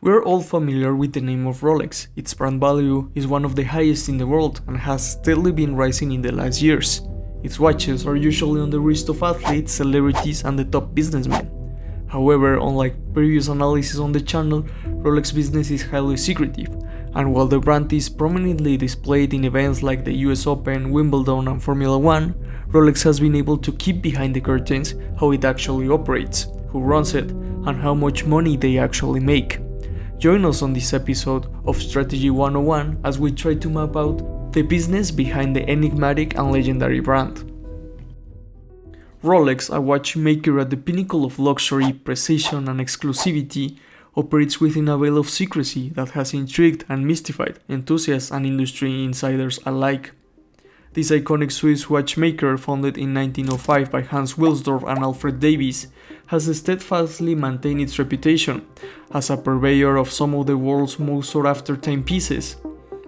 We're all familiar with the name of Rolex. Its brand value is one of the highest in the world and has steadily been rising in the last years. Its watches are usually on the wrist of athletes, celebrities, and the top businessmen. However, unlike previous analysis on the channel, Rolex business is highly secretive, and while the brand is prominently displayed in events like the US Open, Wimbledon, and Formula 1, Rolex has been able to keep behind the curtains how it actually operates, who runs it, and how much money they actually make. Join us on this episode of Strategy 101 as we try to map out the business behind the enigmatic and legendary brand. Rolex, a watchmaker at the pinnacle of luxury, precision, and exclusivity, operates within a veil of secrecy that has intrigued and mystified enthusiasts and industry insiders alike. This iconic Swiss watchmaker, founded in 1905 by Hans Wilsdorf and Alfred Davis, has steadfastly maintained its reputation as a purveyor of some of the world's most sought-after timepieces.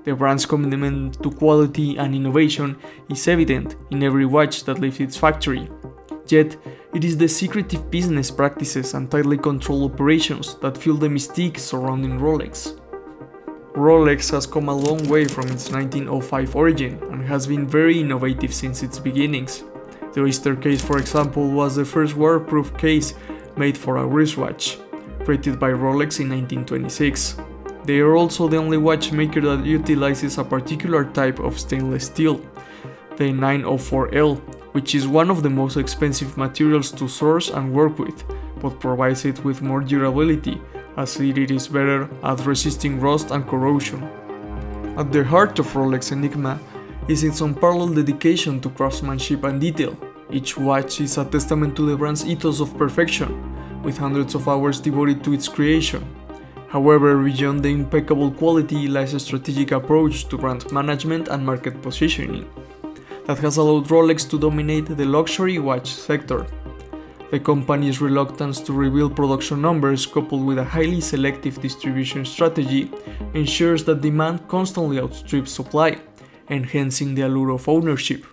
The brand's commitment to quality and innovation is evident in every watch that leaves its factory. Yet, it is the secretive business practices and tightly controlled operations that fuel the mystique surrounding Rolex. Rolex has come a long way from its 1905 origin and has been very innovative since its beginnings. The Oyster case, for example, was the first waterproof case made for a wristwatch, created by Rolex in 1926. They are also the only watchmaker that utilizes a particular type of stainless steel, the 904L, which is one of the most expensive materials to source and work with, but provides it with more durability, as it is better at resisting rust and corrosion. At the heart of Rolex enigma is its unparalleled dedication to craftsmanship and detail. Each watch is a testament to the brand's ethos of perfection, with hundreds of hours devoted to its creation. However, beyond the impeccable quality lies a strategic approach to brand management and market positioning that has allowed Rolex to dominate the luxury watch sector. The company's reluctance to reveal production numbers, coupled with a highly selective distribution strategy, ensures that demand constantly outstrips supply, enhancing the allure of ownership.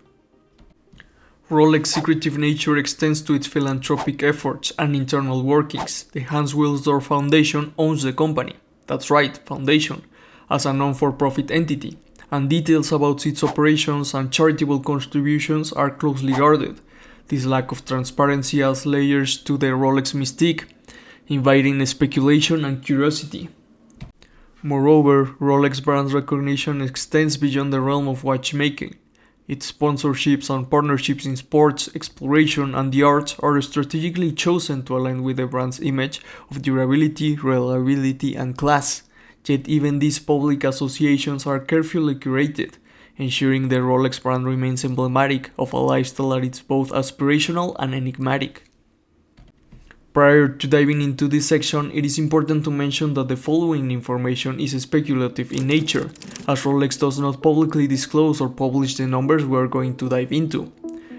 Rolex's secretive nature extends to its philanthropic efforts and internal workings. The Hans Wilsdorf Foundation owns the company, that's right, foundation, as a non-for-profit entity, and details about its operations and charitable contributions are closely guarded. This lack of transparency adds layers to the Rolex mystique, inviting speculation and curiosity. Moreover, Rolex brand's recognition extends beyond the realm of watchmaking. Its sponsorships and partnerships in sports, exploration, and the arts are strategically chosen to align with the brand's image of durability, reliability, and class. Yet even these public associations are carefully curated, ensuring the Rolex brand remains emblematic of a lifestyle that is both aspirational and enigmatic. Prior to diving into this section, it is important to mention that the following information is speculative in nature, as Rolex does not publicly disclose or publish the numbers we are going to dive into.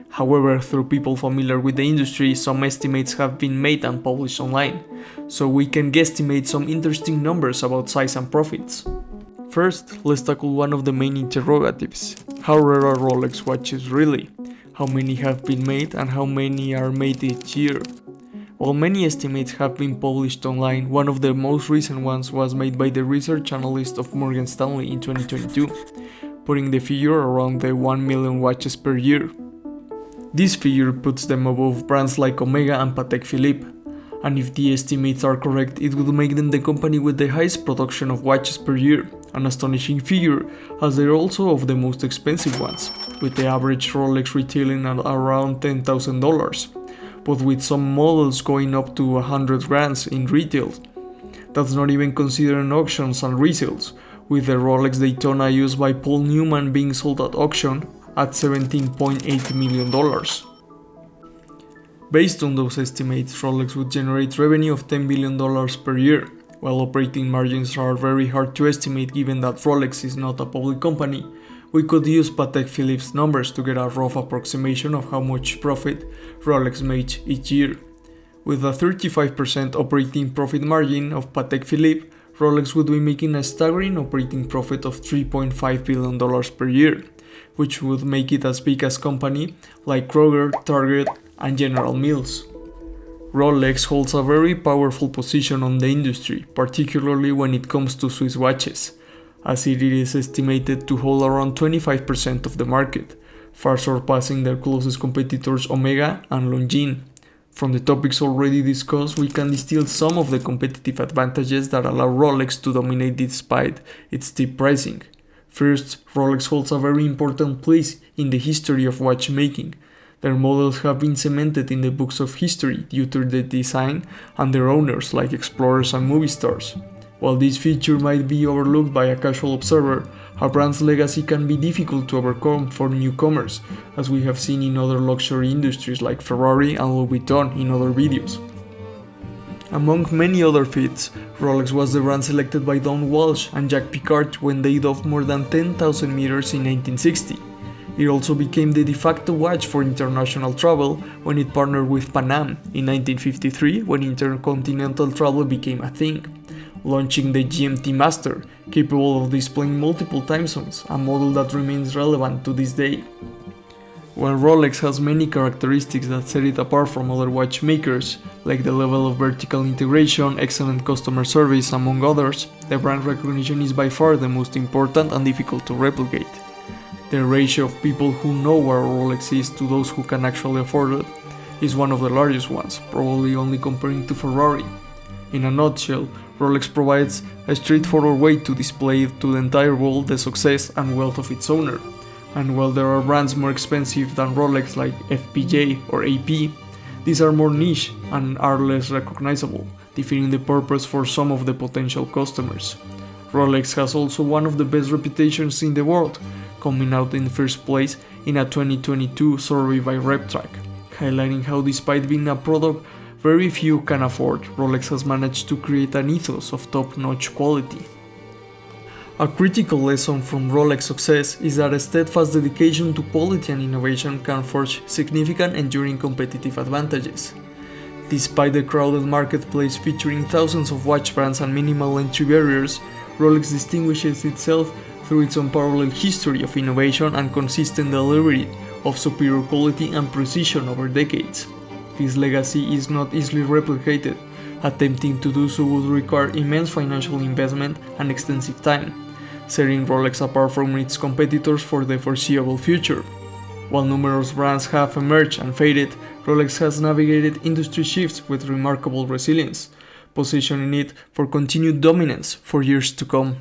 However, through people familiar with the industry, some estimates have been made and published online, so we can guesstimate some interesting numbers about size and profits. First, let's tackle one of the main interrogatives. How rare are Rolex watches really? How many have been made and how many are made each year? While many estimates have been published online, one of the most recent ones was made by the research analyst of Morgan Stanley in 2022, putting the figure around the 1 million watches per year. This figure puts them above brands like Omega and Patek Philippe, and if the estimates are correct, it would make them the company with the highest production of watches per year, an astonishing figure as they're also of the most expensive ones, with the average Rolex retailing at around $10,000, but with some models going up to 100 grand in retail. That's not even considering auctions and resales, with the Rolex Daytona used by Paul Newman being sold at auction at $17.8 million. Based on those estimates, Rolex would generate revenue of $10 billion per year. While operating margins are very hard to estimate given that Rolex is not a public company, we could use Patek Philippe's numbers to get a rough approximation of how much profit Rolex makes each year. With a 35% operating profit margin of Patek Philippe, Rolex would be making a staggering operating profit of $3.5 billion per year, which would make it as big as companies like Kroger, Target, and General Mills. Rolex holds a very powerful position on the industry, particularly when it comes to Swiss watches, as it is estimated to hold around 25% of the market, far surpassing their closest competitors Omega and Longines. From the topics already discussed, we can distill some of the competitive advantages that allow Rolex to dominate despite its steep pricing. First, Rolex holds a very important place in the history of watchmaking. Their models have been cemented in the books of history due to their design and their owners like explorers and movie stars. While this feature might be overlooked by a casual observer, a brand's legacy can be difficult to overcome for newcomers, as we have seen in other luxury industries like Ferrari and Louis Vuitton in other videos. Among many other feats, Rolex was the brand selected by Don Walsh and Jacques Picard when they dove more than 10,000 meters in 1960. It also became the de facto watch for international travel when it partnered with Pan Am in 1953 when intercontinental travel became a thing, launching the GMT Master, capable of displaying multiple time zones, a model that remains relevant to this day. While Rolex has many characteristics that set it apart from other watchmakers, like the level of vertical integration, excellent customer service, among others, the brand recognition is by far the most important and difficult to replicate. The ratio of people who know where Rolex is to those who can actually afford it is one of the largest ones, probably only comparing to Ferrari. In a nutshell, Rolex provides a straightforward way to display to the entire world the success and wealth of its owner. And while there are brands more expensive than Rolex like FPJ or AP, these are more niche and are less recognizable, defeating the purpose for some of the potential customers. Rolex has also one of the best reputations in the world, coming out in first place in a 2022 survey by RepTrack, highlighting how despite being a product very few can afford, Rolex has managed to create an ethos of top-notch quality. A critical lesson from Rolex success is that a steadfast dedication to quality and innovation can forge significant enduring competitive advantages. Despite the crowded marketplace featuring thousands of watch brands and minimal entry barriers, Rolex distinguishes itself through its unparalleled history of innovation and consistent delivery of superior quality and precision over decades. This legacy is not easily replicated. Attempting to do so would require immense financial investment and extensive time, setting Rolex apart from its competitors for the foreseeable future. While numerous brands have emerged and faded, Rolex has navigated industry shifts with remarkable resilience, positioning it for continued dominance for years to come.